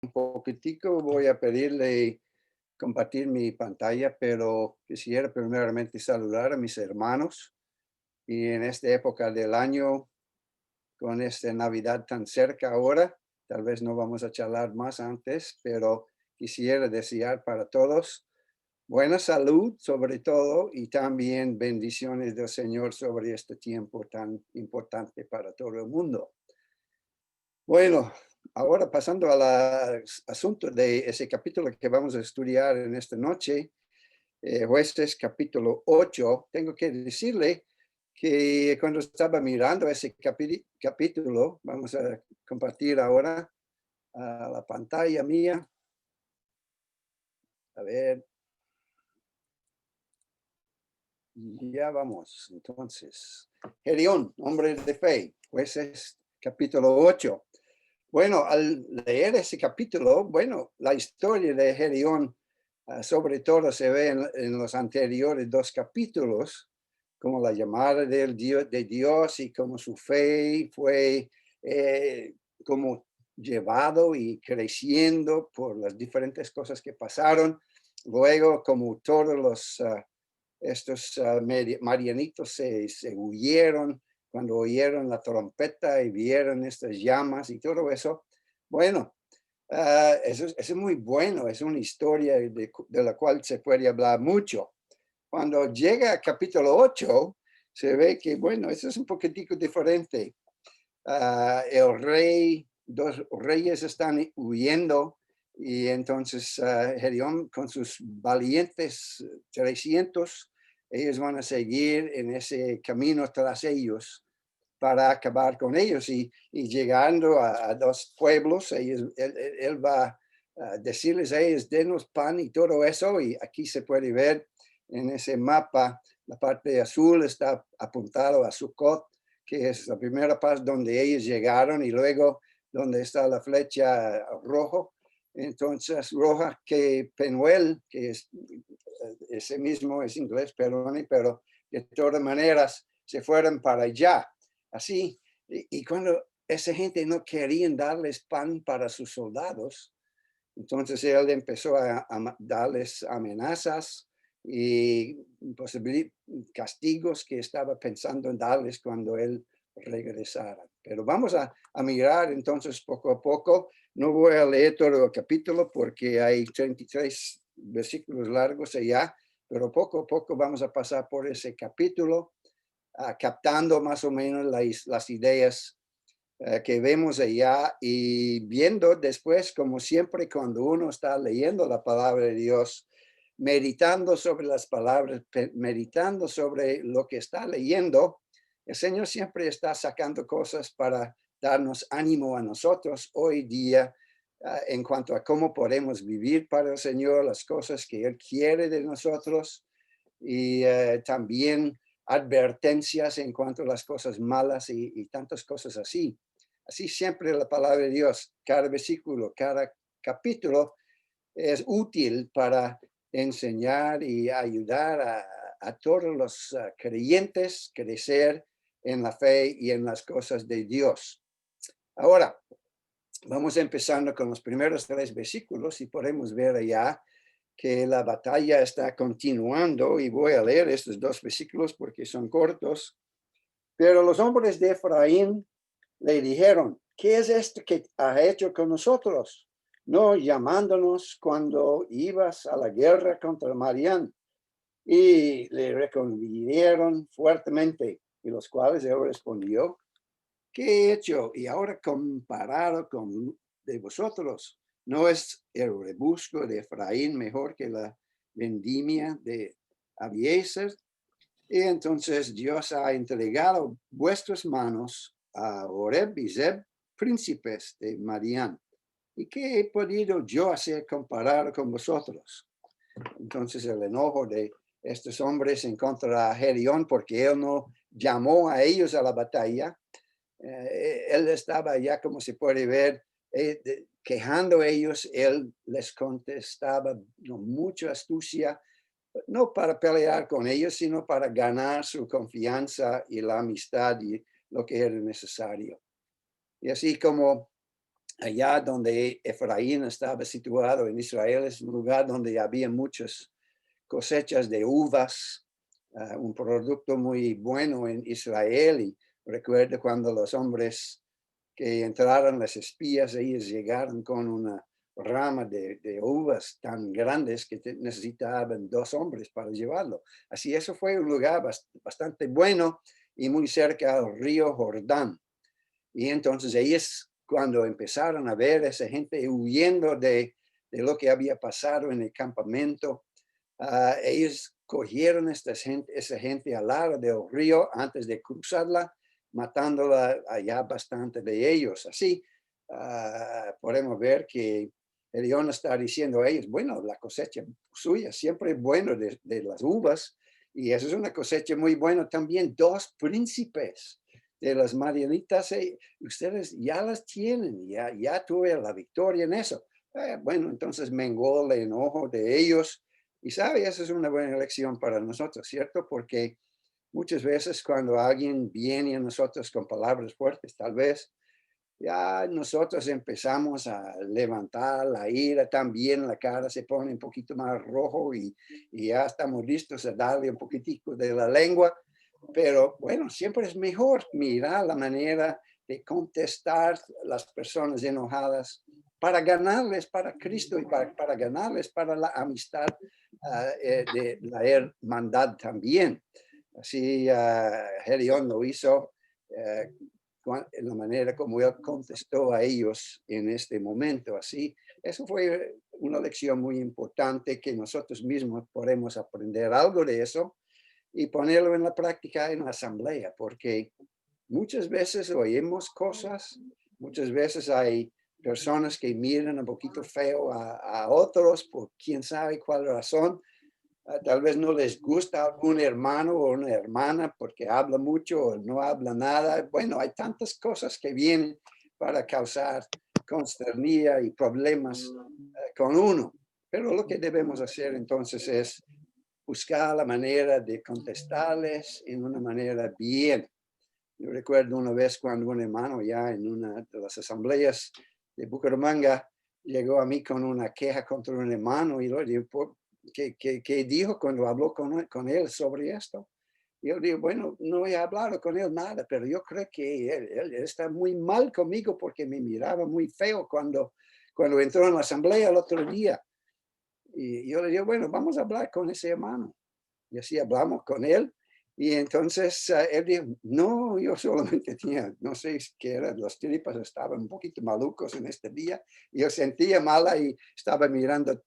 Un poquitico voy a pedirle compartir mi pantalla, pero quisiera primeramente saludar a mis hermanos y en esta época del año, con esta Navidad tan cerca ahora, tal vez no vamos a charlar más antes, pero quisiera desear para todos buena salud sobre todo y también bendiciones del Señor sobre este tiempo tan importante para todo el mundo. Bueno, ahora pasando al asunto de ese capítulo que vamos a estudiar en esta noche, Jueces capítulo 8, tengo que decirle que cuando estaba mirando ese capítulo, vamos a compartir ahora a la pantalla mía, a ver, ya vamos, entonces, Gedeón, hombre de fe, Jueces capítulo 8. Bueno, al leer ese capítulo, bueno, la historia de Gedeón, sobre todo se ve en los anteriores dos capítulos, como la llamada de Dios y como su fe fue como llevado y creciendo por las diferentes cosas que pasaron. Luego, como todos estos marianitos se huyeron cuando oyeron la trompeta y vieron estas llamas y todo eso. Bueno, eso es muy bueno, es una historia de la cual se puede hablar mucho. Cuando llega a capítulo 8, se ve que, bueno, eso es un poquitico diferente. El rey, dos reyes están huyendo y entonces Gedeón con sus valientes 300, ellos van a seguir en ese camino tras ellos para acabar con ellos y llegando a dos pueblos, él va a decirles a ellos, denos pan y todo eso, y aquí se puede ver en ese mapa, la parte azul está apuntado a Sucot, que es la primera parte donde ellos llegaron, y luego donde está la flecha rojo, entonces roja que Penuel, que es ese mismo es inglés, perdón, pero de todas maneras se fueron para allá. Así, y cuando esa gente no querían darles pan para sus soldados, entonces él empezó a darles amenazas y castigos que estaba pensando en darles cuando él regresara. Pero vamos a mirar entonces poco a poco. No voy a leer todo el capítulo porque hay 33 versículos largos allá, pero poco a poco vamos a pasar por ese capítulo, captando más o menos las ideas que vemos allá y viendo después, como siempre, cuando uno está leyendo la palabra de Dios, meditando sobre las palabras, meditando sobre lo que está leyendo, el Señor siempre está sacando cosas para darnos ánimo a nosotros hoy día en cuanto a cómo podemos vivir para el Señor, las cosas que Él quiere de nosotros y también advertencias en cuanto a las cosas malas y tantas cosas así. Así siempre la palabra de Dios, cada versículo, cada capítulo es útil para enseñar y ayudar a todos los creyentes a crecer en la fe y en las cosas de Dios. Ahora, vamos empezando con los primeros tres versículos y podemos ver allá que la batalla está continuando y voy a leer estos dos versículos porque son cortos. Pero los hombres de Efraín le dijeron, ¿qué es esto que has hecho con nosotros? No llamándonos cuando ibas a la guerra contra Madián. Y le respondieron fuertemente, y los cuales él respondió, ¿qué he hecho? Y ahora comparado con de vosotros, ¿no es el rebusco de Efraín mejor que la vendimia de Abiezer? Y entonces Dios ha entregado vuestras manos a Oreb y Zeb, príncipes de Madián. ¿Y qué he podido yo hacer comparado con vosotros? Entonces el enojo de estos hombres en contra de Gedeón, porque él no llamó a ellos a la batalla, él estaba ya, como se puede ver, quejando a ellos, él les contestaba con mucha astucia, no para pelear con ellos, sino para ganar su confianza y la amistad y lo que era necesario. Y así como allá donde Efraín estaba situado en Israel, es un lugar donde había muchas cosechas de uvas, un producto muy bueno en Israel. Y recuerdo cuando los hombres que entraron, las espías, ellos llegaron con una rama de uvas tan grandes que necesitaban 2 hombres para llevarlo. Así eso fue un lugar bastante bueno y muy cerca al río Jordán. Y entonces ellos, cuando empezaron a ver a esa gente huyendo de lo que había pasado en el campamento, ellos cogieron esa gente al lado del río antes de cruzarla, matándola allá bastante de ellos. Así podemos ver que Elión está diciendo a ellos, bueno, la cosecha suya siempre es buena de las uvas, y eso es una cosecha muy buena también. 2 príncipes de las madianitas, ustedes ya las tienen, ya tuve la victoria en eso. Bueno, entonces mengó el enojo de ellos. Y sabe, esa es una buena lección para nosotros, ¿cierto? Porque muchas veces cuando alguien viene a nosotros con palabras fuertes, tal vez ya nosotros empezamos a levantar la ira, también la cara se pone un poquito más rojo y ya estamos listos a darle un poquitico de la lengua. Pero bueno, siempre es mejor mirar la manera de contestar las personas enojadas para ganarles para Cristo y para ganarles para la amistad de la hermandad también. Así Gedeón lo hizo en la manera como él contestó a ellos en este momento. Así, eso fue una lección muy importante que nosotros mismos podemos aprender algo de eso y ponerlo en la práctica en la asamblea, porque muchas veces oímos cosas, muchas veces hay personas que miran un poquito feo a otros por quién sabe cuál razón. Tal vez no les gusta algún hermano o una hermana porque habla mucho o no habla nada. Bueno, hay tantas cosas que vienen para causar consternía y problemas con uno. Pero lo que debemos hacer entonces es buscar la manera de contestarles en una manera bien. Yo recuerdo una vez cuando un hermano ya en una de las asambleas de Bucaramanga llegó a mí con una queja contra un hermano y lo dijo, ¿qué dijo cuando habló con él sobre esto? Y yo digo, bueno, no he hablado con él nada, pero yo creo que él está muy mal conmigo porque me miraba muy feo cuando entró en la asamblea el otro día. Y yo le digo, bueno, vamos a hablar con ese hermano. Y así hablamos con él. Y entonces él dijo, no, yo solamente tenía, no sé qué era, las tripas estaban un poquito malucos en este día. Y yo sentía mala y estaba mirando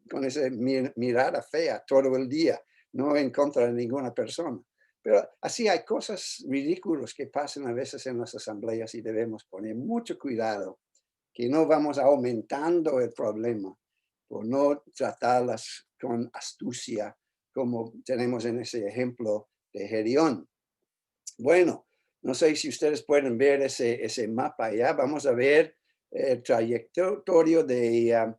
con esa mirada fea todo el día, no en contra de ninguna persona. Pero así hay cosas ridículas que pasan a veces en las asambleas y debemos poner mucho cuidado, que no vamos aumentando el problema por no tratarlas con astucia, como tenemos en ese ejemplo de Gedeón. Bueno, no sé si ustedes pueden ver ese mapa allá. Vamos a ver el trayectorio de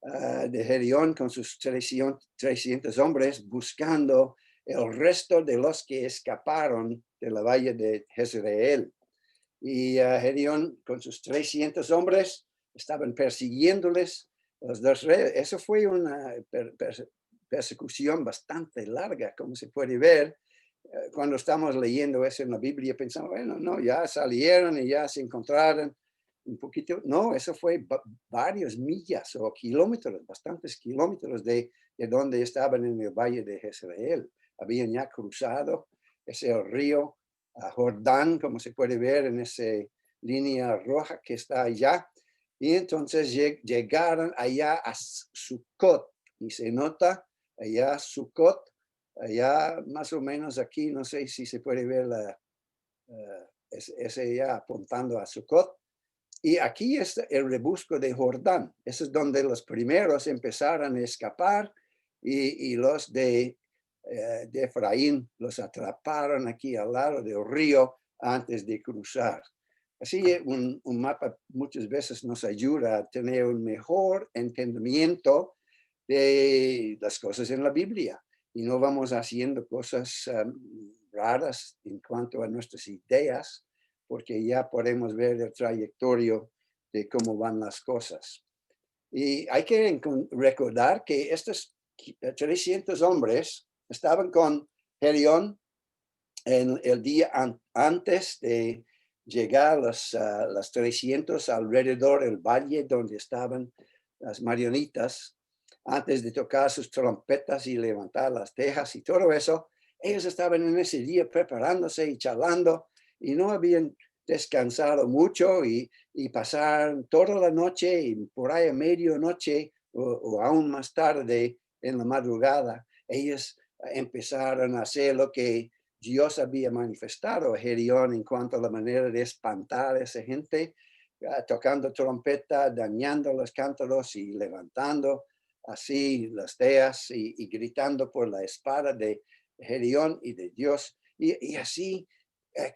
Gedeón con sus 300 hombres buscando el resto de los que escaparon de la valle de Jezreel. Y Gedeón con sus 300 hombres estaban persiguiéndoles los 2 reyes. Eso fue una persecución bastante larga, como se puede ver. Cuando estamos leyendo eso en la Biblia, pensamos, bueno, no, ya salieron y ya se encontraron un poquito. No, eso fue varias millas o kilómetros, bastantes kilómetros de donde estaban en el valle de Jezreel. Habían ya cruzado ese río Jordán, como se puede ver en esa línea roja que está allá. Y entonces llegaron allá a Sucot, y se nota allá Sucot, allá más o menos aquí, no sé si se puede ver ese ya apuntando a Sucot. Y aquí está el rebusco de Jordán. Eso es donde los primeros empezaron a escapar y los de Efraín los atraparon aquí al lado del río antes de cruzar. Así un mapa muchas veces nos ayuda a tener un mejor entendimiento de las cosas en la Biblia y no vamos haciendo cosas raras en cuanto a nuestras ideas, porque ya podemos ver el trayectorio de cómo van las cosas. Y hay que recordar que estos 300 hombres estaban con Gedeón en el día antes de llegar las 300 alrededor del valle donde estaban las marionitas, antes de tocar sus trompetas y levantar las tejas y todo eso. Ellos estaban en ese día preparándose y charlando y no habían descansado mucho y pasaron toda la noche y por ahí a medianoche o aún más tarde en la madrugada, ellos empezaron a hacer lo que Dios había manifestado a Gedeón en cuanto a la manera de espantar a esa gente, tocando trompeta, dañando los cántaros y levantando así las teas y gritando por la espada de Gedeón y de Dios. Y así,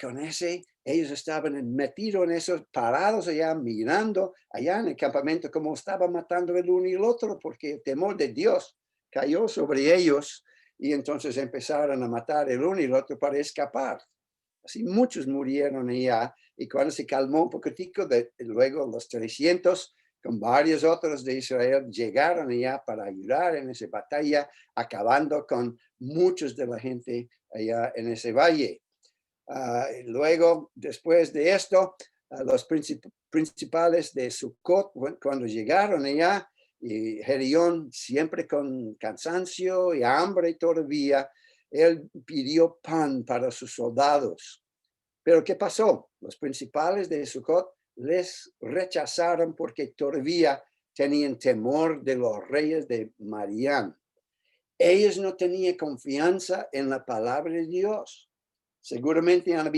con ese, ellos estaban metidos en eso, parados allá, mirando allá en el campamento cómo estaban matando el uno y el otro, porque el temor de Dios cayó sobre ellos y entonces empezaron a matar el uno y el otro para escapar. Así muchos murieron allá y cuando se calmó un poquitico, luego los 300 con varios otros de Israel llegaron allá para ayudar en esa batalla, acabando con muchos de la gente allá en ese valle. Luego, después de esto, los principales de Sucot, cuando llegaron allá, y Gedeón, siempre con cansancio y hambre todavía, él pidió pan para sus soldados. Pero ¿qué pasó? Los principales de Sucot les rechazaron porque todavía tenían temor de los reyes de Madián. Ellos no tenían confianza en la palabra de Dios. Seguramente han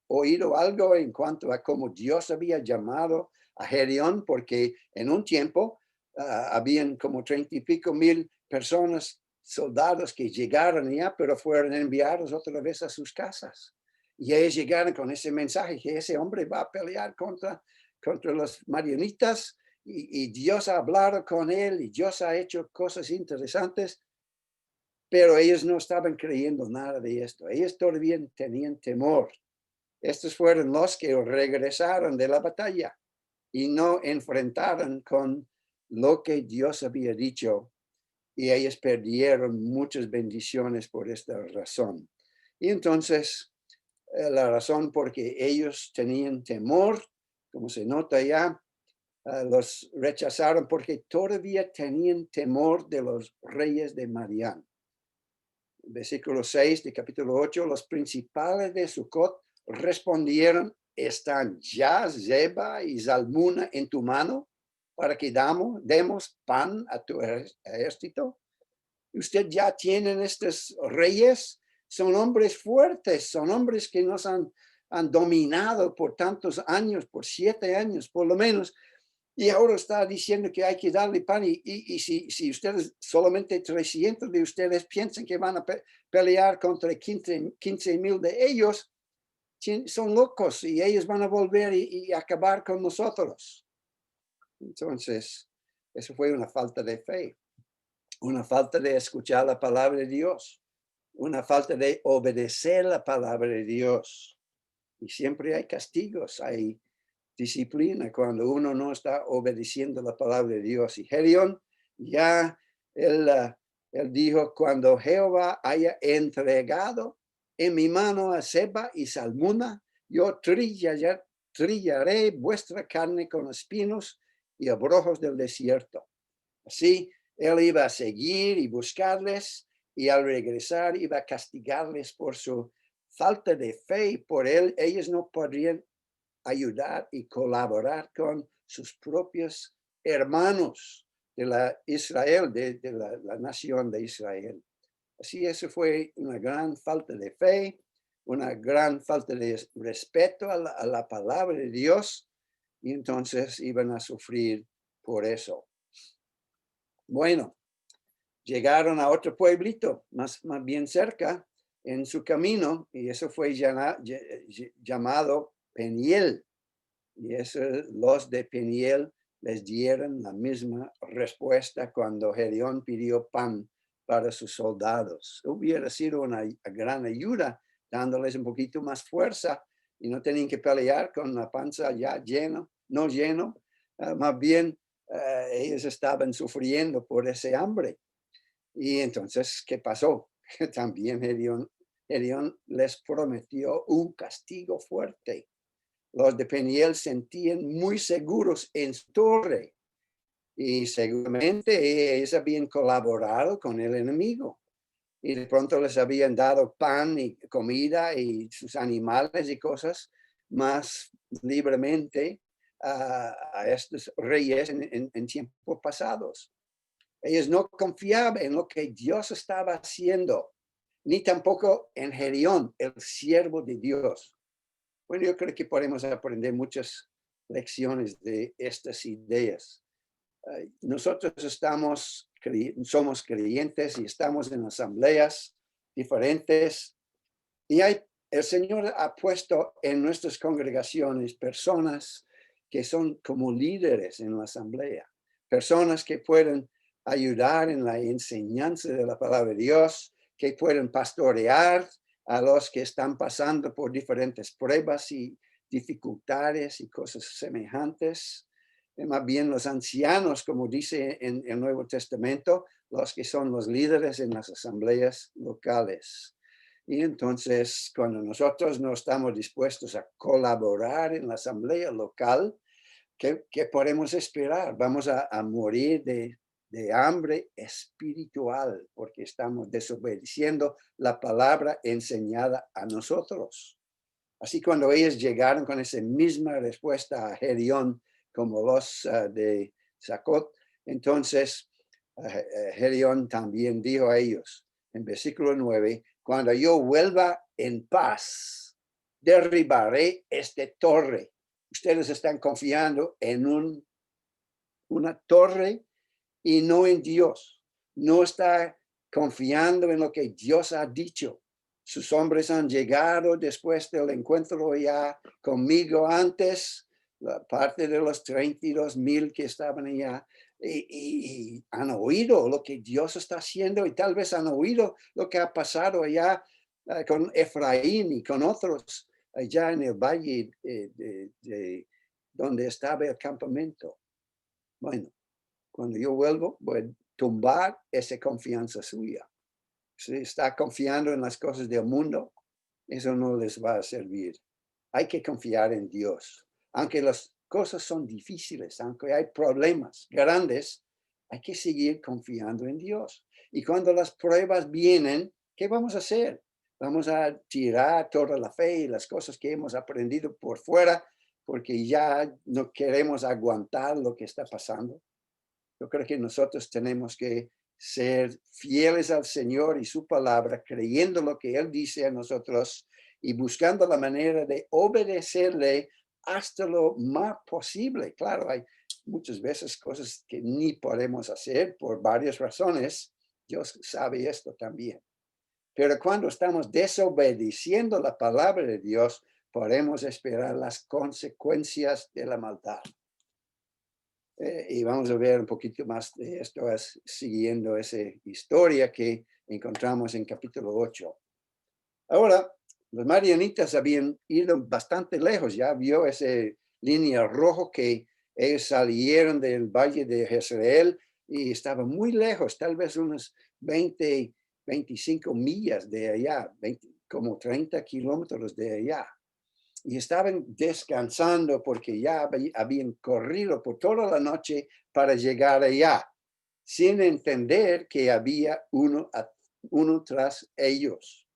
oído algo en cuanto a cómo Dios había llamado a Gedeón, porque en un tiempo habían como 30 y pico mil personas, soldados que llegaron allá, pero fueron enviados otra vez a sus casas. Y ellos llegaron con ese mensaje que ese hombre va a pelear contra los madianitas y Dios ha hablado con él y Dios ha hecho cosas interesantes. Pero ellos no estaban creyendo nada de esto. Ellos todavía tenían temor. Estos fueron los que regresaron de la batalla y no enfrentaron con lo que Dios había dicho. Y ellos perdieron muchas bendiciones por esta razón. Y entonces, la razón porque ellos tenían temor, como se nota ya, los rechazaron porque todavía tenían temor de los reyes de Madián. Versículo 6 de capítulo 8, los principales de Sucot respondieron, ¿están ya Zeba y Zalmuna en tu mano para que demos pan a tu ejército? Usted ya tienen estos reyes, son hombres fuertes, son hombres que nos han dominado por tantos años, por 7 años por lo menos. Y ahora está diciendo que hay que darle pan y si ustedes, solamente 300 de ustedes piensan que van a pelear contra 15,000 de ellos, son locos y ellos van a volver y acabar con nosotros. Entonces, eso fue una falta de fe, una falta de escuchar la palabra de Dios, una falta de obedecer la palabra de Dios. Y siempre hay castigos, hay disciplina cuando uno no está obedeciendo la palabra de Dios. Y Gedeón ya, él dijo, cuando Jehová haya entregado en mi mano a Zeba y Zalmuna, yo trillaré vuestra carne con espinos y abrojos del desierto. Así, él iba a seguir y buscarles, y al regresar iba a castigarles por su falta de fe. Por él, ellos no podrían ayudar y colaborar con sus propios hermanos de la Israel, de la nación de Israel. Así, eso fue una gran falta de fe, una gran falta de respeto a la palabra de Dios, y entonces iban a sufrir por eso. Bueno, llegaron a otro pueblito más bien cerca en su camino, y eso fue llamado Peniel. Y eso, los de Peniel les dieron la misma respuesta cuando Gedeón pidió pan para sus soldados. Hubiera sido una gran ayuda, dándoles un poquito más fuerza y no tenían que pelear con la panza ya no lleno, Más bien, ellos estaban sufriendo por ese hambre. Y entonces, ¿qué pasó? Que también Gedeón les prometió un castigo fuerte. Los de Peniel sentían muy seguros en su torre y seguramente ellos habían colaborado con el enemigo y de pronto les habían dado pan y comida y sus animales y cosas más libremente a estos reyes en tiempos pasados. Ellos no confiaban en lo que Dios estaba haciendo, ni tampoco en Gedeón, el siervo de Dios. Bueno, yo creo que podemos aprender muchas lecciones de estas ideas. Nosotros somos creyentes y estamos en asambleas diferentes y el Señor ha puesto en nuestras congregaciones personas que son como líderes en la asamblea, personas que pueden ayudar en la enseñanza de la palabra de Dios, que pueden pastorear a los que están pasando por diferentes pruebas y dificultades y cosas semejantes. Más bien los ancianos, como dice en el Nuevo Testamento, los que son los líderes en las asambleas locales. Y entonces, cuando nosotros no estamos dispuestos a colaborar en la asamblea local, ¿qué podemos esperar? Vamos a morir de hambre espiritual porque estamos desobedeciendo la palabra enseñada a nosotros. Así cuando ellos llegaron con esa misma respuesta a Gedeón como los de Sacot, entonces Gedeón también dijo a ellos en versículo 9, cuando yo vuelva en paz, derribaré esta torre. Ustedes están confiando en una torre y no en Dios. No está confiando en lo que Dios ha dicho. Sus hombres han llegado después del encuentro ya conmigo antes, la parte de los 32,000 que estaban allá, y han oído lo que Dios está haciendo y tal vez han oído lo que ha pasado allá con Efraín y con otros allá en el valle de donde estaba el campamento. Bueno, cuando yo vuelvo, voy a tumbar esa confianza suya. Si está confiando en las cosas del mundo, eso no les va a servir. Hay que confiar en Dios. Aunque las cosas son difíciles, aunque hay problemas grandes, hay que seguir confiando en Dios. Y cuando las pruebas vienen, ¿qué vamos a hacer? Vamos a tirar toda la fe y las cosas que hemos aprendido por fuera porque ya no queremos aguantar lo que está pasando. Yo creo que nosotros tenemos que ser fieles al Señor y su palabra, creyendo lo que Él dice a nosotros y buscando la manera de obedecerle hasta lo más posible. Claro, hay muchas veces cosas que ni podemos hacer por varias razones. Dios sabe esto también. Pero cuando estamos desobedeciendo la palabra de Dios, podemos esperar las consecuencias de la maldad. Y vamos a ver un poquito más de esto siguiendo esa historia que encontramos en capítulo 8. Ahora, los marianitas habían ido bastante lejos, ya vio esa línea roja que ellos salieron del valle de Jezreel y estaban muy lejos, tal vez unos 20, 25 millas de allá, como 30 kilómetros de allá. Y estaban descansando porque ya habían corrido por toda la noche para llegar allá, sin entender que había uno tras ellos.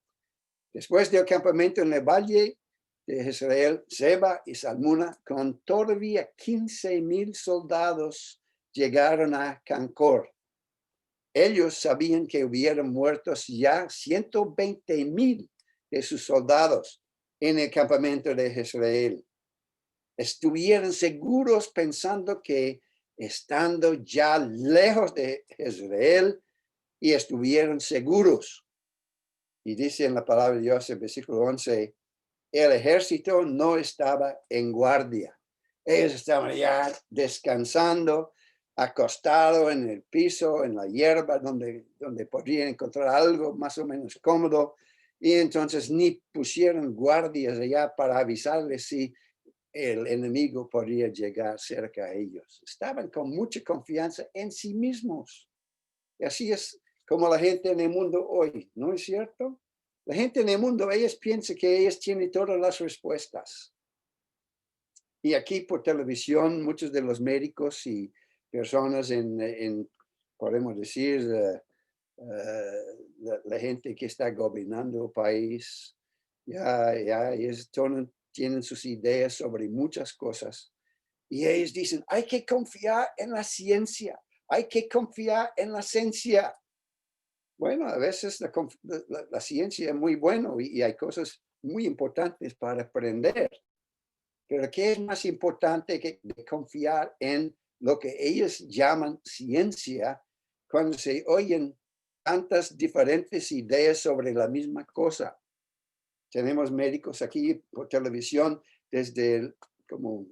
Después del campamento en el valle de Jezreel, Seba y Salmuna, con todavía 15,000 soldados, llegaron a Cancor. Ellos sabían que hubieran muertos ya 120,000 de sus soldados en el campamento de Jezreel. Estuvieron seguros pensando que estando ya lejos de Jezreel y estuvieron seguros. Y dice en la palabra de Dios en versículo 11, el ejército no estaba en guardia. Ellos estaban ya descansando, acostado en el piso, en la hierba, donde podrían encontrar algo más o menos cómodo. Y entonces ni pusieron guardias allá para avisarles si el enemigo podría llegar cerca a ellos. Estaban con mucha confianza en sí mismos. Y así es como la gente en el mundo hoy, ¿no es cierto? La gente en el mundo, ellos piensan que ellos tienen todas las respuestas. Y aquí por televisión, muchos de los médicos y personas podemos decir, la gente que está gobernando el país, ya ellos tienen sus ideas sobre muchas cosas. Y ellos dicen, hay que confiar en la ciencia, hay que confiar en la ciencia. Bueno, a veces la ciencia es muy bueno y hay cosas muy importantes para aprender. Pero ¿qué es más importante que de confiar en lo que ellos llaman ciencia cuando se oyen tantas diferentes ideas sobre la misma cosa? Tenemos médicos aquí por televisión desde como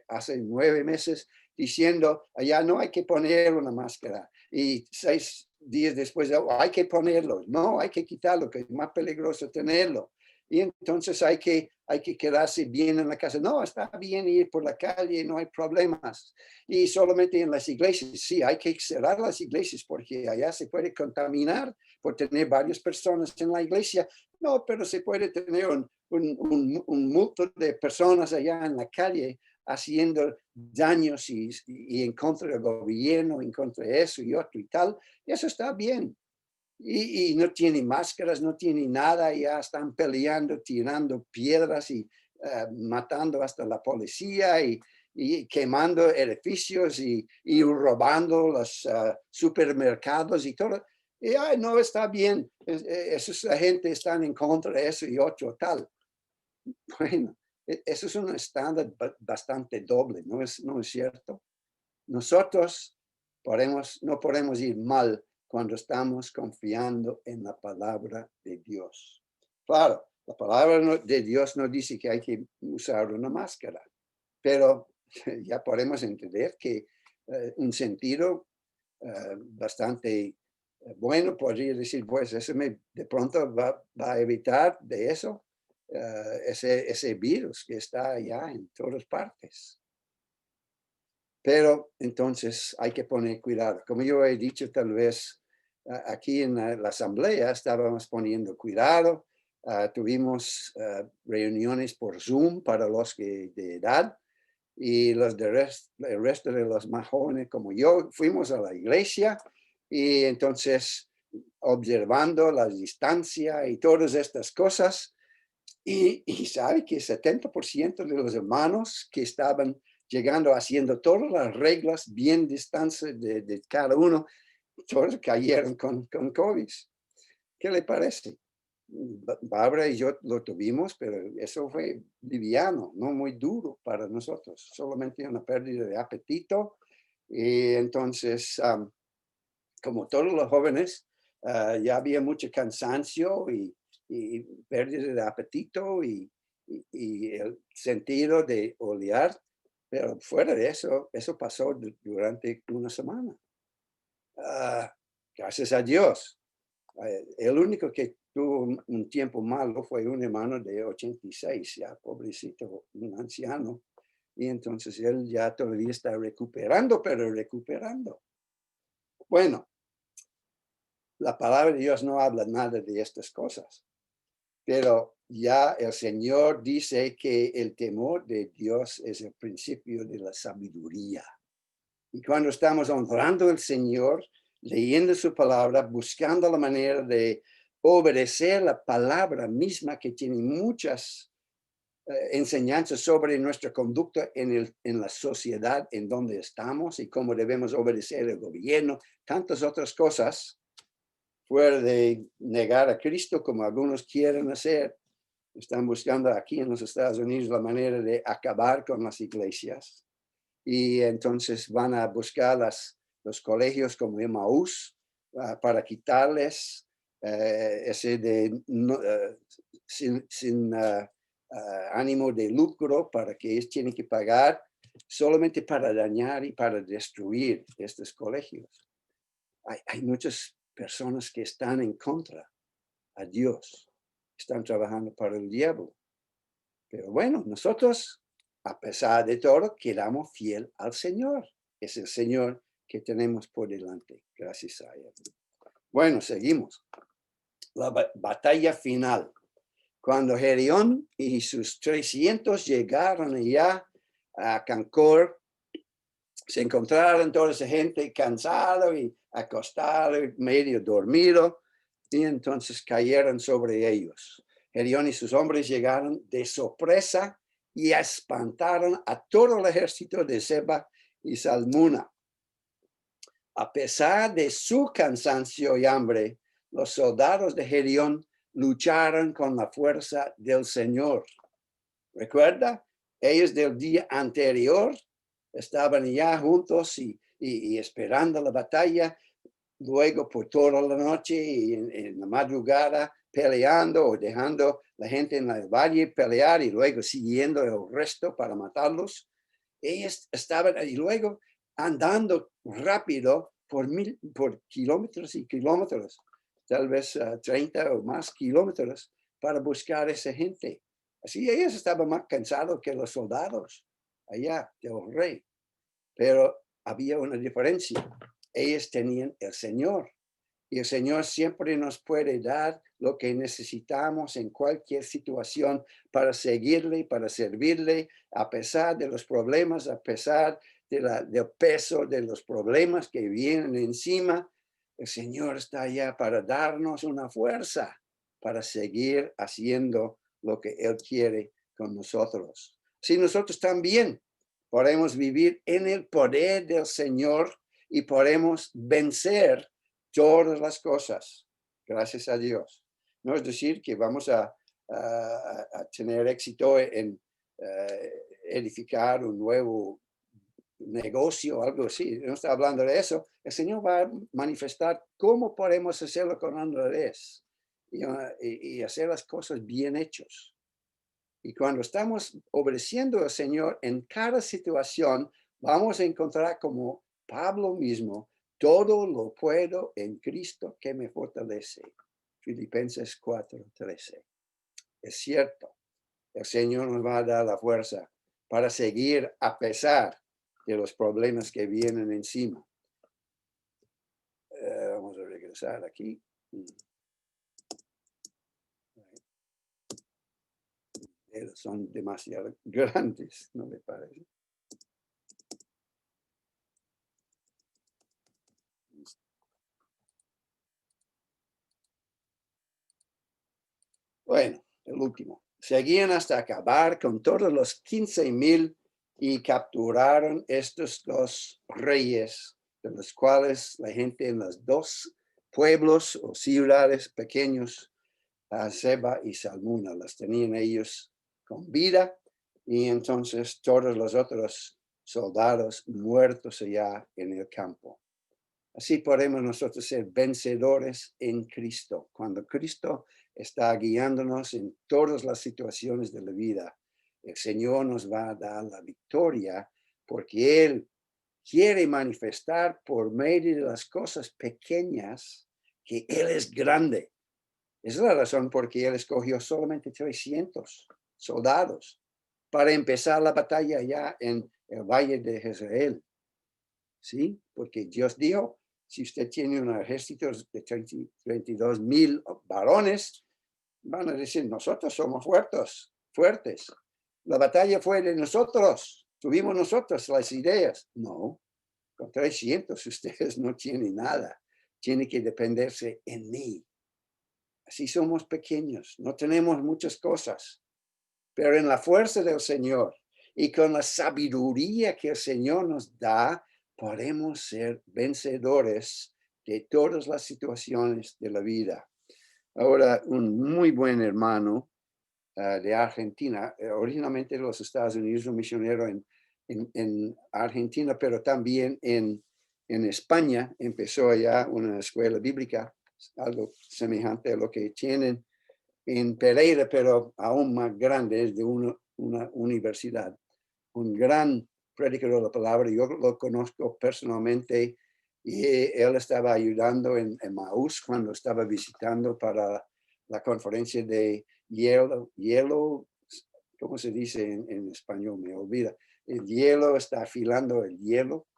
hace 9 meses diciendo, allá no hay que poner una máscara. Y 6 días después, "Oh, hay que ponerlo. No, hay que quitarlo, que es más peligroso tenerlo. Y entonces hay que quedarse bien en la casa. No, está bien ir por la calle, no hay problemas. Y solamente en las iglesias, sí, hay que cerrar las iglesias porque allá se puede contaminar por tener varias personas en la iglesia. No, pero se puede tener un multo de personas allá en la calle haciendo daños y en contra del gobierno, en contra de eso y otro y tal. Y eso está bien. Y no tienen máscaras, no tienen nada, ya están peleando, tirando piedras y matando hasta la policía y quemando edificios y robando los supermercados y todo. Y ay, no está bien, esa gente están en contra de eso y otro tal. Bueno, eso es un estándar bastante doble, no es cierto? Nosotros no podemos ir mal cuando estamos confiando en la palabra de Dios. Claro, la palabra de Dios nos dice que hay que usar una máscara, pero ya podemos entender que un sentido bastante bueno podría decir, pues eso de pronto va a evitar de eso ese virus que está allá en todas partes. Pero entonces hay que poner cuidado. Como yo he dicho, tal vez aquí en la asamblea estábamos poniendo cuidado. Tuvimos reuniones por Zoom para los que de edad y el resto de los más jóvenes como yo fuimos a la iglesia y entonces observando la distancia y todas estas cosas. Y sabe que 70% de los hermanos que estaban llegando haciendo todas las reglas bien distancia de cada uno, todos cayeron con COVID. ¿Qué le parece? Bárbara y yo lo tuvimos, pero eso fue liviano, no muy duro para nosotros, solamente una pérdida de apetito. Y entonces, como todos los jóvenes, ya había mucho cansancio y pérdida de apetito y el sentido de olear, pero fuera de eso, eso pasó durante una semana. Ah, gracias a Dios. El único que tuvo un tiempo malo fue un hermano de 86, ya pobrecito, un anciano. Y entonces él ya todavía está recuperando, pero recuperando. Bueno, la palabra de Dios no habla nada de estas cosas, pero ya el Señor dice que el temor de Dios es el principio de la sabiduría. Y cuando estamos honrando al Señor, leyendo su palabra, buscando la manera de obedecer la palabra misma que tiene muchas enseñanzas sobre nuestra conducta en la sociedad en donde estamos y cómo debemos obedecer el gobierno, tantas otras cosas, fuera de negar a Cristo como algunos quieren hacer. Están buscando aquí en los Estados Unidos la manera de acabar con las iglesias. Y entonces van a buscar los colegios como Emmaús para quitarles ese de sin ánimo de lucro para que ellos tienen que pagar solamente para dañar y para destruir estos colegios. Hay muchas personas que están en contra a Dios, están trabajando para el diablo. Pero bueno, nosotros a pesar de todo, quedamos fiel al Señor. Es el Señor que tenemos por delante, gracias a Él. Bueno, seguimos. La batalla final. Cuando Gedeón y sus 300 llegaron ya a Cancor, se encontraron toda esa gente cansado y acostado, medio dormido, y entonces cayeron sobre ellos. Gedeón y sus hombres llegaron de sorpresa y espantaron a todo el ejército de Seba y Salmuna. A pesar de su cansancio y hambre, los soldados de Gedeón lucharon con la fuerza del Señor. ¿Recuerda? Ellos del día anterior estaban ya juntos y esperando la batalla, luego por toda la noche y en la madrugada peleando o dejando la gente en el valle pelear y luego siguiendo el resto para matarlos. Ellos estaban y luego andando rápido por kilómetros y kilómetros, tal vez 30 o más kilómetros para buscar a esa gente. Así ellos estaban más cansados que los soldados allá del rey. Pero había una diferencia. Ellos tenían el Señor. Y el Señor siempre nos puede dar lo que necesitamos en cualquier situación para seguirle, para servirle, a pesar de los problemas, a pesar del peso de los problemas que vienen encima. El Señor está allá para darnos una fuerza para seguir haciendo lo que Él quiere con nosotros. Si nosotros también podemos vivir en el poder del Señor y podemos vencer todas las cosas, gracias a Dios. No es decir que vamos a tener éxito en edificar un nuevo negocio o algo así. No está hablando de eso. El Señor va a manifestar cómo podemos hacerlo con Andrés y hacer las cosas bien hechas. Y cuando estamos obedeciendo al Señor en cada situación, vamos a encontrar como Pablo mismo, todo lo puedo en Cristo que me fortalece. Filipenses 4:13. Es cierto, el Señor nos va a dar la fuerza para seguir a pesar de los problemas que vienen encima. Vamos a regresar aquí. Son demasiado grandes, ¿no me parece? Bueno, el último. Seguían hasta acabar con todos los 15,000 y capturaron estos dos reyes, de los cuales la gente en los dos pueblos o ciudades pequeños, Seba y Salmuna, las tenían ellos con vida, y entonces todos los otros soldados muertos allá en el campo. Así podemos nosotros ser vencedores en Cristo. Cuando Cristo está guiándonos en todas las situaciones de la vida, el Señor nos va a dar la victoria porque Él quiere manifestar por medio de las cosas pequeñas que Él es grande. Esa es la razón por qué Él escogió solamente 300 soldados para empezar la batalla ya en el valle de Jezreel. ¿Sí? Porque Dios dijo, si usted tiene un ejército de 32,000 varones, van a decir, nosotros somos fuertes. La batalla fue de nosotros, tuvimos nosotros las ideas. No, con 300 ustedes no tienen nada, tienen que dependerse en mí. Así somos pequeños, no tenemos muchas cosas, pero en la fuerza del Señor y con la sabiduría que el Señor nos da, podemos ser vencedores de todas las situaciones de la vida. Ahora, un muy buen hermano de Argentina, originalmente de los Estados Unidos, un misionero en Argentina, pero también en España, empezó allá una escuela bíblica, algo semejante a lo que tienen en Pereira, pero aún más grande, es de una universidad. Un gran predicador de la palabra, yo lo conozco personalmente y él estaba ayudando en Emmaús cuando estaba visitando para la conferencia de Yellow ¿cómo se dice en español? Me olvida. El hielo está afilando el hielo.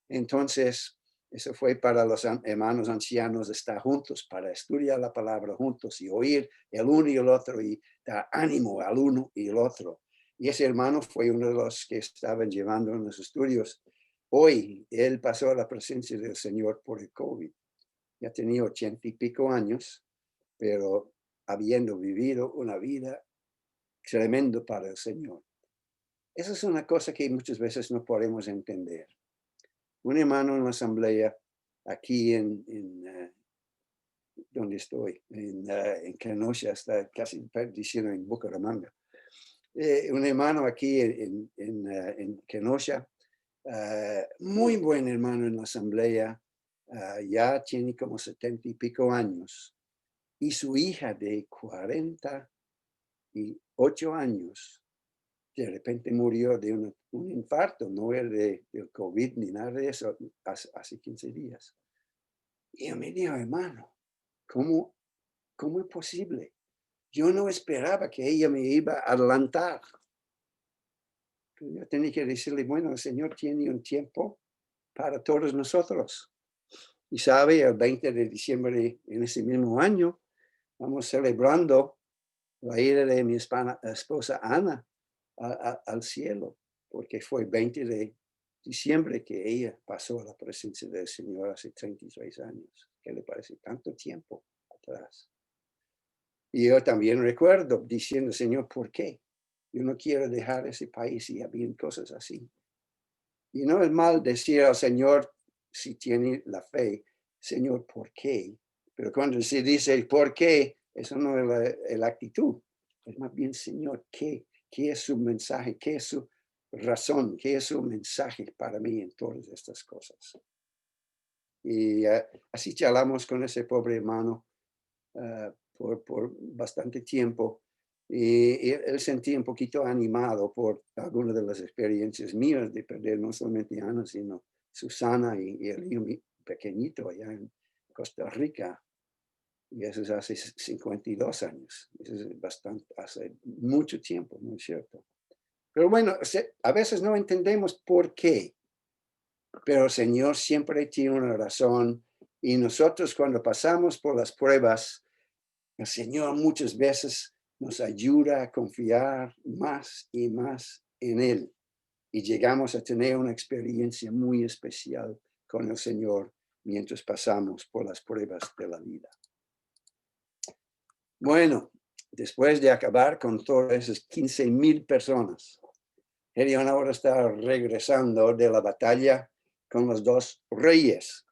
Entonces, eso fue para los hermanos ancianos estar juntos, para estudiar la palabra juntos y oír el uno y el otro y dar ánimo al uno y el otro. Y ese hermano fue uno de los que estaban llevando en los estudios. Hoy, él pasó a la presencia del Señor por el COVID. Ya tenía 80 y pico años, pero habiendo vivido una vida tremenda para el Señor. Esa es una cosa que muchas veces no podemos entender. Un hermano en la asamblea, aquí donde estoy, en Kenosha, está casi diciendo en Bucaramanga. Un hermano aquí en Kenosha, muy buen hermano en la asamblea, ya tiene como 70 y pico años. Y su hija de 48 años, de repente murió de un infarto, no era del COVID ni nada de eso, hace 15 días. Y yo me dijo, hermano, ¿cómo es posible? Yo no esperaba que ella me iba a adelantar. Pero yo tenía que decirle, bueno, el Señor tiene un tiempo para todos nosotros. Y sabe, el 20 de diciembre en ese mismo año, vamos celebrando la ida de mi esposa Ana al cielo, porque fue 20 de diciembre que ella pasó a la presencia del Señor hace 36 años. ¿Qué le parece? Tanto tiempo atrás. Y yo también recuerdo diciendo, Señor, ¿por qué? Yo no quiero dejar ese país y había cosas así. Y no es mal decir al Señor, si tiene la fe, Señor, ¿por qué? Pero cuando se dice ¿por qué? Eso no es la actitud. Es más bien, Señor, ¿qué? ¿Qué es su mensaje? ¿Qué es su razón? ¿Qué es su mensaje para mí en todas estas cosas? Y así charlamos con ese pobre hermano por bastante tiempo. Y él sentía un poquito animado por algunas de las experiencias mías de perder no solamente a Ana, sino Susana y el hijo pequeñito allá en Costa Rica. Y eso es hace 52 años. Eso es bastante, hace mucho tiempo, ¿no es cierto? Pero bueno, a veces no entendemos por qué, pero el Señor siempre tiene una razón. Y nosotros cuando pasamos por las pruebas, el Señor muchas veces nos ayuda a confiar más y más en Él. Y llegamos a tener una experiencia muy especial con el Señor mientras pasamos por las pruebas de la vida. Bueno, después de acabar con todas esas 15,000 personas, Gedeón ahora está regresando de la batalla con los dos reyes.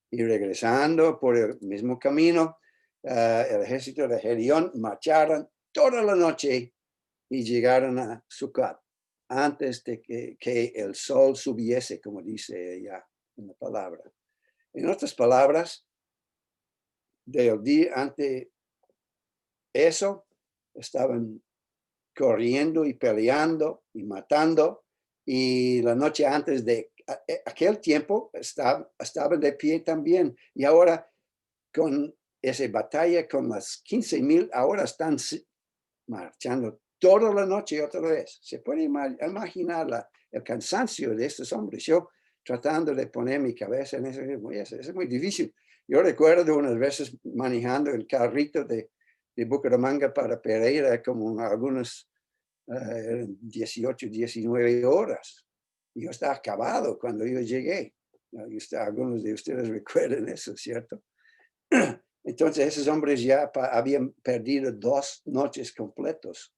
Y regresando por el mismo camino, el ejército de Gedeón marcharon toda la noche y llegaron a Sucot antes de que el sol subiese, como dice ella en la palabra. En otras palabras, del día ante eso, estaban corriendo y peleando y matando, y la noche antes de aquel tiempo estaban de pie también. Y ahora con esa batalla con las 15,000, ahora están marchando toda la noche otra vez. Se puede imaginar el cansancio de estos hombres. Yo tratando de poner mi cabeza en eso, es muy difícil. Yo recuerdo unas veces manejando el carrito de Bucaramanga para Pereira como algunos 18, 19 horas. Yo estaba acabado cuando yo llegué. Algunos de ustedes recuerdan eso, ¿cierto? Entonces esos hombres ya habían perdido 2 noches completos.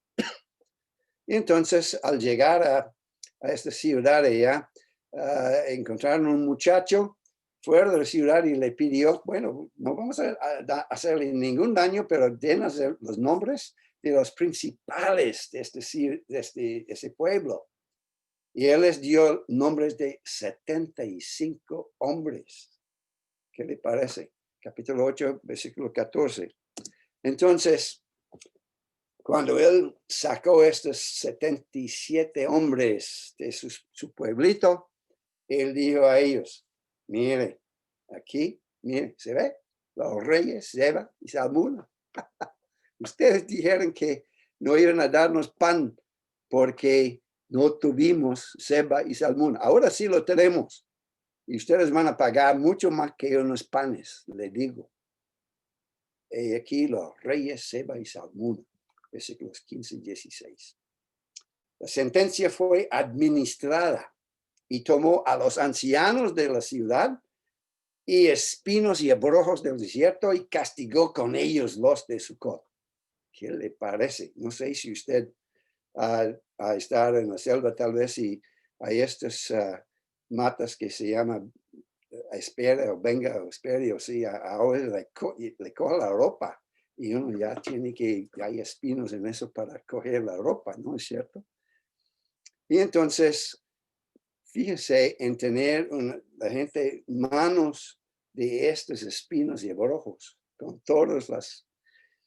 Y entonces al llegar a esta ciudad allá, encontraron un muchacho fuera de la ciudad y le pidió, bueno, no vamos a hacerle ningún daño, pero denos los nombres de los principales de ese pueblo. Y él les dio nombres de 75 hombres. ¿Qué le parece? Capítulo 8, versículo 14. Entonces, cuando él sacó estos 77 hombres de su pueblito, él dijo a ellos, mire, aquí, mire, ¿se ve? Los reyes, Seba y Salmuna. Ustedes dijeron que no iban a darnos pan porque no tuvimos Seba y Salmón. Ahora sí lo tenemos. Y ustedes van a pagar mucho más que unos panes, le digo. Y aquí los reyes Seba y Salmón, versículos 15 y 16. La sentencia fue administrada y tomó a los ancianos de la ciudad y espinos y abrojos del desierto y castigó con ellos los de Sucot. ¿Qué le parece? No sé si usted a estar en la selva tal vez y hay estas matas que se llaman espera o venga o espere o sí, ahora le coge la ropa y uno ya tiene que, hay espinos en eso para coger la ropa, ¿no es cierto? Y entonces, fíjese en tener la gente manos de estos espinos y abrojos con todos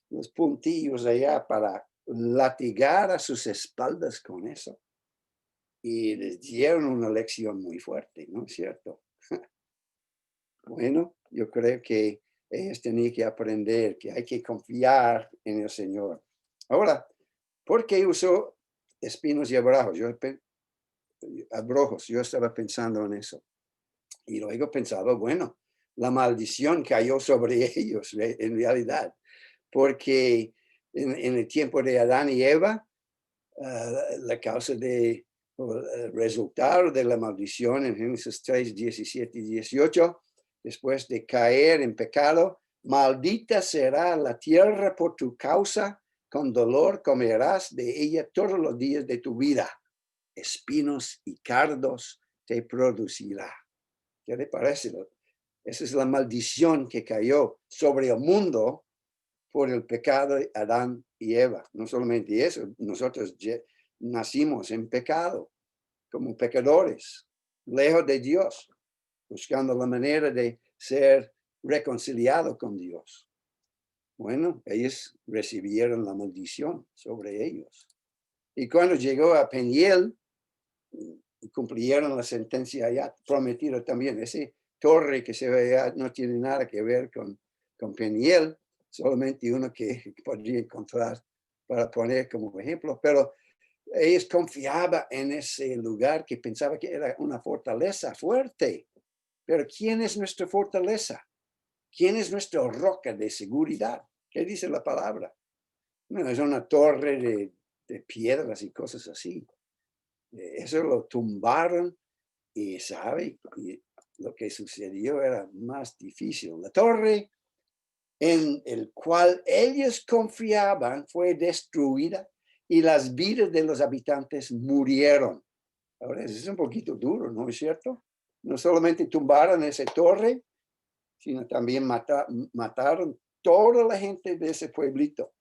los puntillos allá para latigar a sus espaldas con eso. Y les dieron una lección muy fuerte, ¿no es cierto? Bueno, yo creo que ellos tenían que aprender que hay que confiar en el Señor. Ahora, ¿por qué usó espinos y abrojos? Yo estaba pensando en eso. Y luego pensaba, bueno, la maldición cayó sobre ellos en realidad, porque en el tiempo de Adán y Eva, la causa de el resultado de la maldición en Génesis 3, 17 y 18, después de caer en pecado, maldita será la tierra por tu causa, con dolor comerás de ella todos los días de tu vida. Espinos y cardos te producirá. ¿Qué le parece? Esa es la maldición que cayó sobre el mundo por el pecado de Adán y Eva. No solamente eso, nosotros nacimos en pecado, como pecadores, lejos de Dios, buscando la manera de ser reconciliado con Dios. Bueno, ellos recibieron la maldición sobre ellos. Y cuando llegó a Peniel, cumplieron la sentencia ya prometida también. Ese torre que se ve allá no tiene nada que ver con Peniel, solamente uno que podría encontrar para poner como ejemplo, pero ellos confiaban en ese lugar que pensaba que era una fortaleza fuerte. Pero ¿quién es nuestra fortaleza? ¿Quién es nuestra roca de seguridad? ¿Qué dice la palabra? No es una torre de piedras y cosas así. Eso lo tumbaron y sabe, y lo que sucedió era más difícil. La torre en el cual ellos confiaban fue destruida y las vidas de los habitantes murieron. Ahora, eso es un poquito duro, ¿no es cierto? No solamente tumbaron esa torre, sino también mataron toda la gente de ese pueblito.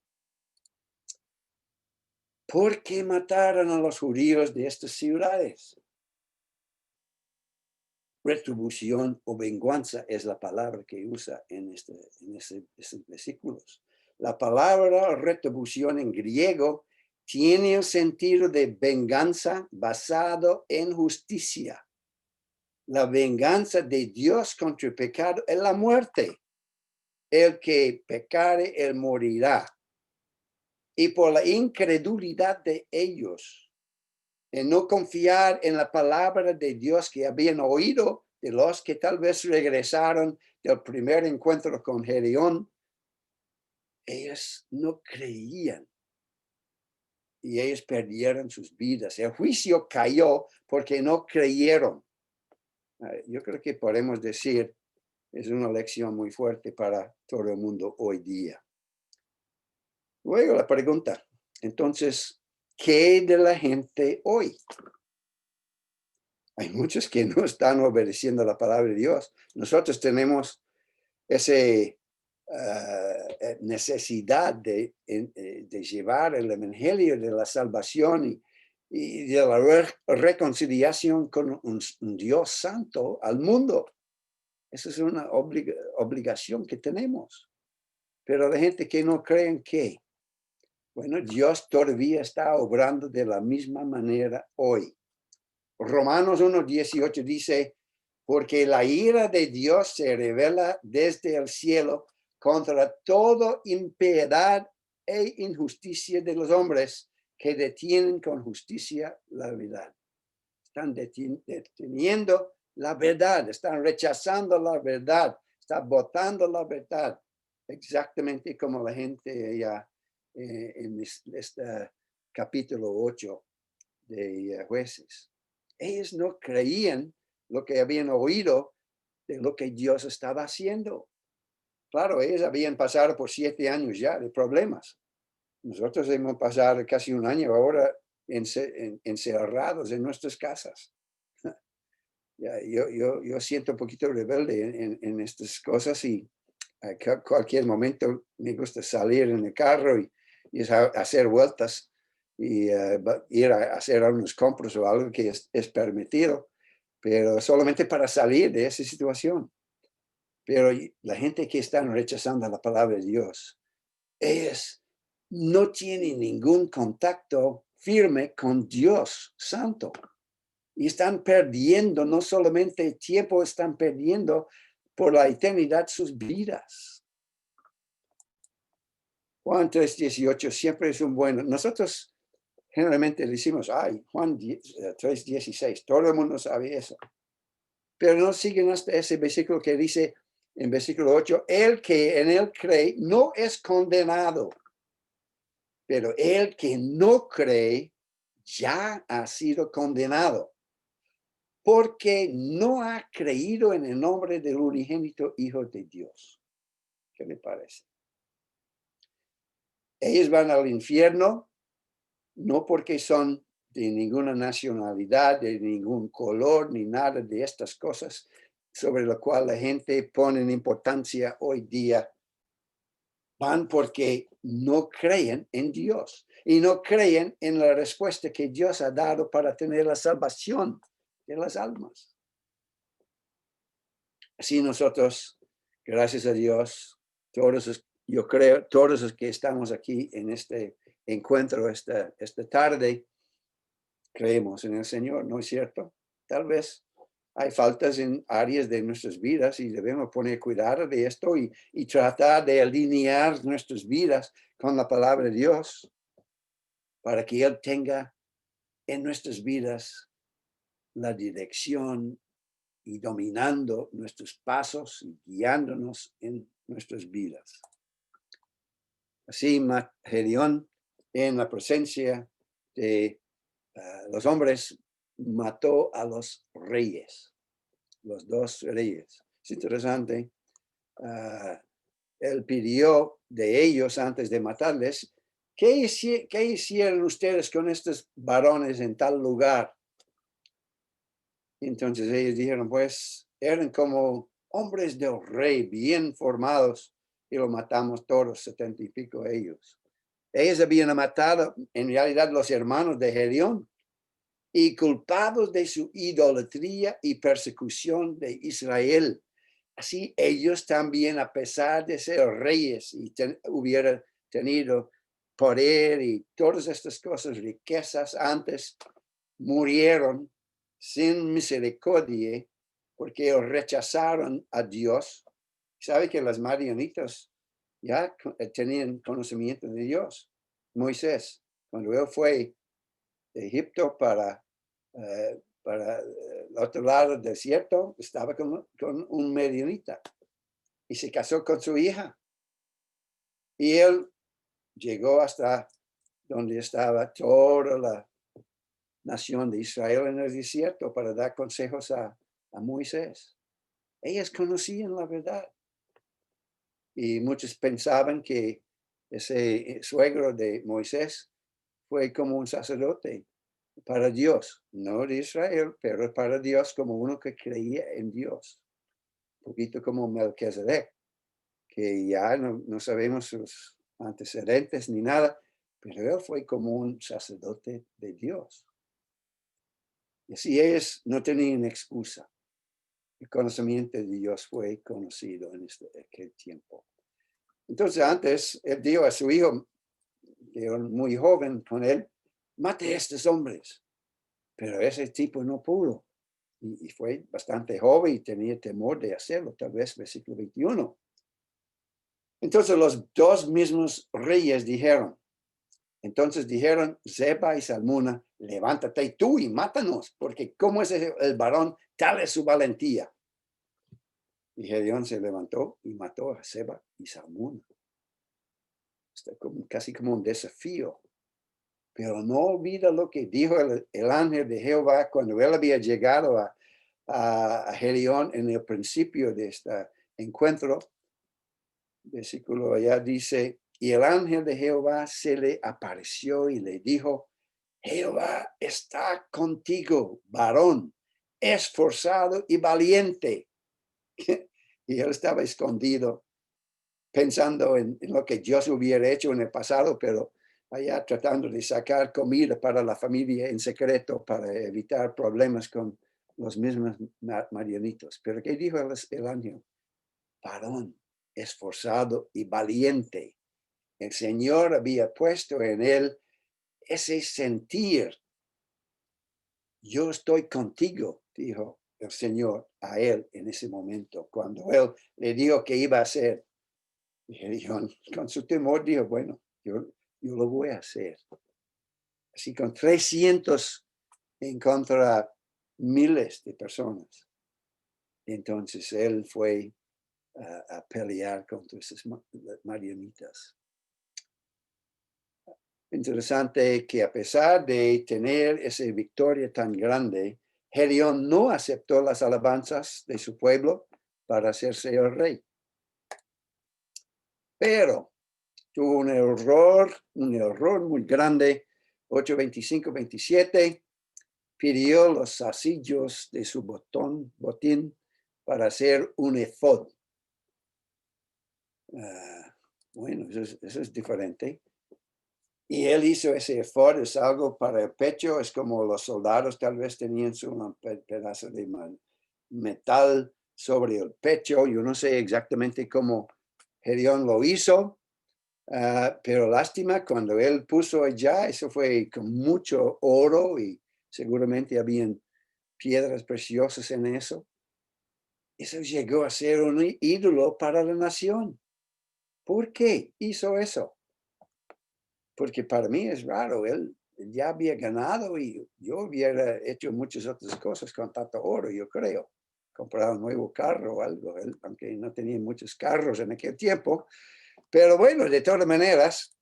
¿Por qué mataron a los judíos de estas ciudades? Retribución o venganza es la palabra que usa en estos versículos. La palabra retribución en griego tiene el sentido de venganza basado en justicia. La venganza de Dios contra el pecado es la muerte. El que pecare, él morirá. Y por la incredulidad de ellos, en no confiar en la palabra de Dios que habían oído de los que tal vez regresaron del primer encuentro con Gedeón, ellos no creían y ellos perdieron sus vidas. El juicio cayó porque no creyeron. Yo creo que podemos decir, es una lección muy fuerte para todo el mundo hoy día. Luego la pregunta, entonces, ¿qué de la gente hoy? Hay muchos que no están obedeciendo la palabra de Dios. Nosotros tenemos esa necesidad de llevar el evangelio de la salvación y de la reconciliación con un Dios santo al mundo. Esa es una obligación que tenemos. Pero la gente que no cree en qué, bueno, Dios todavía está obrando de la misma manera hoy. Romanos 1:18 dice, porque la ira de Dios se revela desde el cielo contra toda impiedad e injusticia de los hombres que detienen con justicia la verdad. Están deteniendo la verdad, están rechazando la verdad, están votando la verdad, exactamente como la gente ya en este capítulo 8 de Jueces. Ellos no creían lo que habían oído de lo que Dios estaba haciendo. Claro, ellos habían pasado por 7 años ya de problemas. Nosotros hemos pasado casi un año ahora encerrados en nuestras casas. Yo siento un poquito rebelde en estas cosas y a cualquier momento me gusta salir en el carro y hacer vueltas y ir a hacer algunos compras o algo que es permitido, pero solamente para salir de esa situación. Pero la gente que está rechazando la palabra de Dios, ellos no tienen ningún contacto firme con Dios Santo. Y están perdiendo, no solamente tiempo, están perdiendo por la eternidad sus vidas. Juan 3:18 siempre es un buen. Nosotros generalmente decimos, ay, Juan 3:16, todo el mundo sabe eso. Pero no siguen hasta ese versículo que dice en versículo 8, el que en él cree no es condenado, pero el que no cree ya ha sido condenado, porque no ha creído en el nombre del unigénito Hijo de Dios. ¿Qué le parece? Ellos van al infierno no porque son de ninguna nacionalidad, de ningún color, ni nada de estas cosas sobre lo cual la gente pone importancia hoy día. Van porque no creen en Dios y no creen en la respuesta que Dios ha dado para tener la salvación de las almas. Así nosotros, gracias a Dios, yo creo, todos los que estamos aquí en este encuentro esta tarde, creemos en el Señor, ¿no es cierto? Tal vez hay faltas en áreas de nuestras vidas y debemos poner cuidado de esto y tratar de alinear nuestras vidas con la palabra de Dios para que Él tenga en nuestras vidas la dirección y dominando nuestros pasos y guiándonos en nuestras vidas. Así, Gedeón, en la presencia de los hombres, mató a los reyes, los 2 reyes. Es interesante. Él pidió de ellos antes de matarles, ¿qué hicieron ustedes con estos varones en tal lugar? Entonces ellos dijeron, pues eran como hombres del rey, bien formados, y lo matamos todos, 70 y pico ellos. Ellos habían matado en realidad los hermanos de Gedeón y culpados de su idolatría y persecución de Israel. Así ellos también, a pesar de ser reyes y hubieran tenido poder y todas estas cosas, riquezas antes, murieron sin misericordia porque rechazaron a Dios. Sabe que las madianitas ya tenían conocimiento de Dios. Moisés, cuando él fue de Egipto para el otro lado del desierto, estaba con un medianita y se casó con su hija. Y él llegó hasta donde estaba toda la nación de Israel en el desierto para dar consejos a Moisés. Ellas conocían la verdad. Y muchos pensaban que ese suegro de Moisés fue como un sacerdote para Dios, no de Israel, pero para Dios, como uno que creía en Dios. Un poquito como Melquisedec, que ya no sabemos sus antecedentes ni nada, pero él fue como un sacerdote de Dios. Y así ellos no tenían excusa. El conocimiento de Dios fue conocido en aquel tiempo. Entonces antes, él dijo a su hijo, que era muy joven con él, mate a estos hombres. Pero ese tipo no pudo. Y fue bastante joven y tenía temor de hacerlo, tal vez versículo 21. Entonces los 2 mismos reyes dijeron, Entonces dijeron Zeba y Salmuna, levántate tú y mátanos, porque como es el varón, tal es su valentía. Y Gedeón se levantó y mató a Zeba y Salmuna. Está casi como un desafío. Pero no olvida lo que dijo el ángel de Jehová cuando él había llegado a Gedeón en el principio de este encuentro. Versículo allá dice, y el ángel de Jehová se le apareció y le dijo, Jehová está contigo, varón, esforzado y valiente. Y él estaba escondido, pensando en lo que Dios hubiera hecho en el pasado, pero allá tratando de sacar comida para la familia en secreto para evitar problemas con los mismos marianitos. Pero ¿qué dijo el ángel? Varón, esforzado y valiente. El Señor había puesto en él ese sentir. Yo estoy contigo, dijo el Señor a él en ese momento, cuando él le dijo que iba a hacer. Y Gedeón, con su temor, dijo, bueno, yo lo voy a hacer. Así con 300 en contra miles de personas. Entonces él fue a pelear contra esas marianitas. Interesante que a pesar de tener esa victoria tan grande, Gedeón no aceptó las alabanzas de su pueblo para hacerse el rey. Pero tuvo un error muy grande. 8:25-27, pidió los zarcillos de su botín para hacer un efod. Bueno, eso es diferente. Y él hizo ese efod, es algo para el pecho, es como los soldados tal vez tenían un pedazo de metal sobre el pecho. Yo no sé exactamente cómo Gedeón lo hizo, pero lástima, cuando él puso allá, eso fue con mucho oro y seguramente habían piedras preciosas en eso. Eso llegó a ser un ídolo para la nación. ¿Por qué hizo eso? Porque para mí es raro, él ya había ganado y yo hubiera hecho muchas otras cosas con tanto oro, yo creo. Comprar un nuevo carro o algo, aunque no tenía muchos carros en aquel tiempo. Pero bueno, de todas maneras,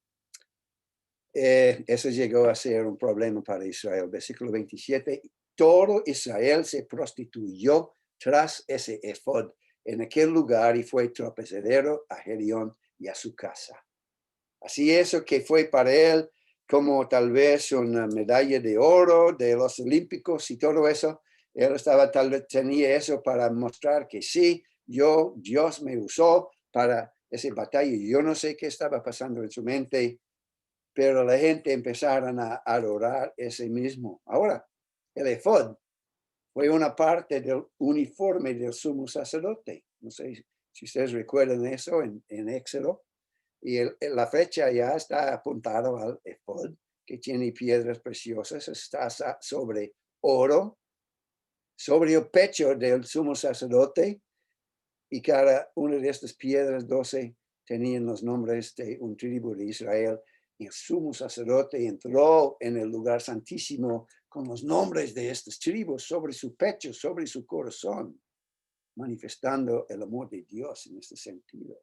eso llegó a ser un problema para Israel. Versículo 27, todo Israel se prostituyó tras ese efod en aquel lugar y fue tropezadero a Gedeón y a su casa. Así eso que fue para él como tal vez una medalla de oro de los olímpicos y todo eso. Él estaba tal vez tenía eso para mostrar que sí, Dios me usó para esa batalla. Yo no sé qué estaba pasando en su mente, pero la gente empezaron a adorar ese mismo. Ahora, el efod fue una parte del uniforme del sumo sacerdote. No sé si ustedes recuerdan eso en Éxodo. Y la fecha ya está apuntado al efod, que tiene piedras preciosas, está sobre oro, sobre el pecho del sumo sacerdote, y cada una de estas piedras, 12, tenían los nombres de un tribu de Israel. Y el sumo sacerdote entró en el lugar santísimo con los nombres de estas tribus sobre su pecho, sobre su corazón, manifestando el amor de Dios en este sentido.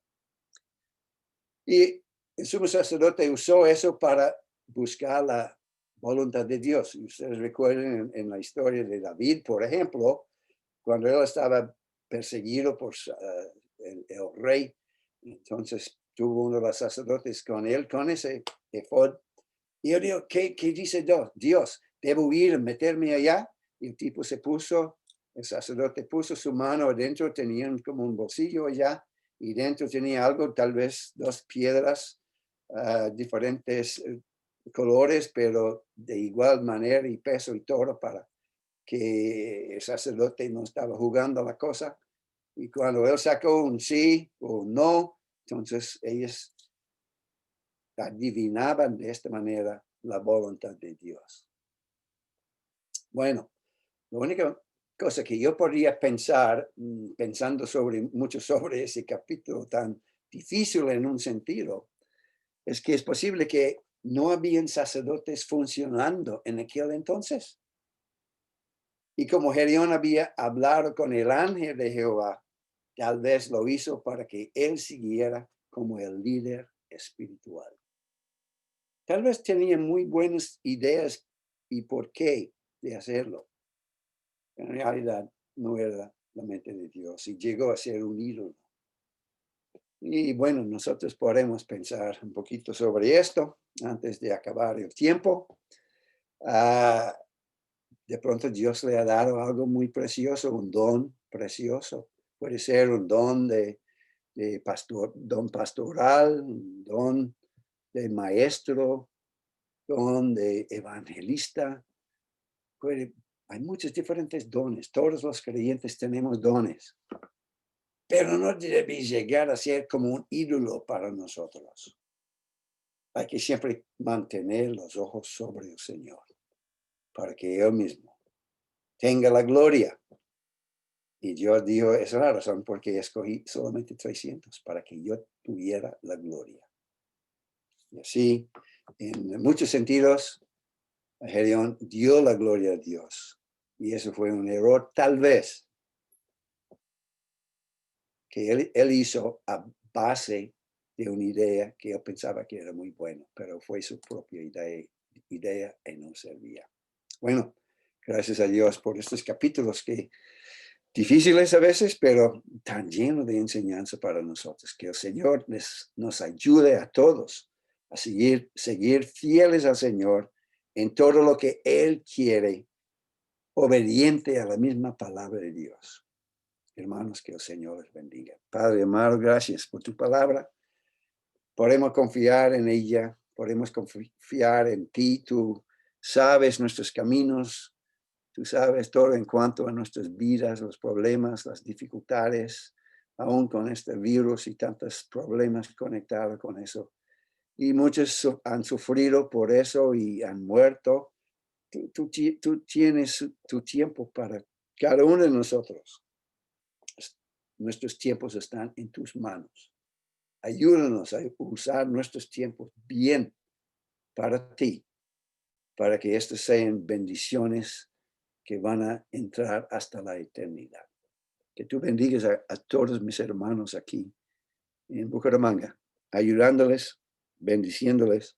Y el sumo sacerdote usó eso para buscar la voluntad de Dios. Y ustedes recuerdan en la historia de David, por ejemplo, cuando él estaba perseguido por el rey, entonces tuvo uno de los sacerdotes con él, con ese efod. Y yo digo, ¿qué dice Dios? ¿Debo ir, meterme allá? Y el tipo se puso, el sacerdote puso su mano adentro, tenían como un bolsillo allá, y dentro tenía algo, tal vez 2 piedras, diferentes colores, pero de igual manera y peso y todo, para que el sacerdote no estaba jugando la cosa. Y cuando él sacó un sí o un no, entonces ellos adivinaban de esta manera la voluntad de Dios. Bueno, la única cosa que yo podría pensar, pensando mucho sobre ese capítulo tan difícil en un sentido, es que es posible que no habían sacerdotes funcionando en aquel entonces. Y como Gedeón había hablado con el ángel de Jehová, tal vez lo hizo para que él siguiera como el líder espiritual. Tal vez tenía muy buenas ideas y por qué de hacerlo. En realidad no era la mente de Dios y llegó a ser un ídolo. Y bueno, nosotros podemos pensar un poquito sobre esto antes de acabar el tiempo. De pronto Dios le ha dado algo muy precioso, un don precioso. Puede ser un don de don pastoral, un don de maestro, don de evangelista. Hay muchos diferentes dones. Todos los creyentes tenemos dones. Pero no debe llegar a ser como un ídolo para nosotros. Hay que siempre mantener los ojos sobre el Señor para que Él mismo tenga la gloria. Y Dios dijo, esa es la razón por qué escogí solamente 300, para que yo tuviera la gloria. Y así, en muchos sentidos, Gedeón dio la gloria a Dios. Y eso fue un error, tal vez, que él hizo a base de una idea que él pensaba que era muy buena, pero fue su propia idea y no servía. Bueno, gracias a Dios por estos capítulos que difíciles a veces, pero tan llenos de enseñanza para nosotros. Que el Señor nos ayude a todos a seguir fieles al Señor en todo lo que Él quiere, obediente a la misma palabra de Dios. Hermanos, que el Señor les bendiga. Padre amado, gracias por tu palabra. Podemos confiar en ella, podemos confiar en ti. Tú sabes nuestros caminos, tú sabes todo en cuanto a nuestras vidas, los problemas, las dificultades, aún con este virus y tantos problemas conectados con eso. Y muchos han sufrido por eso y han muerto. Tú tienes tu tiempo para cada uno de nosotros. Nuestros tiempos están en tus manos. Ayúdanos a usar nuestros tiempos bien para ti, para que estos sean bendiciones que van a entrar hasta la eternidad. Que tú bendigas a todos mis hermanos aquí en Bucaramanga, ayudándoles, bendiciéndoles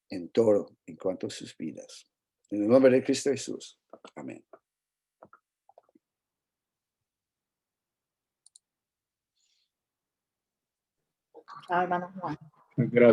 en todo, en cuanto a sus vidas. En el nombre de Cristo Jesús. Amén. Chao, hermano Juan. Gracias.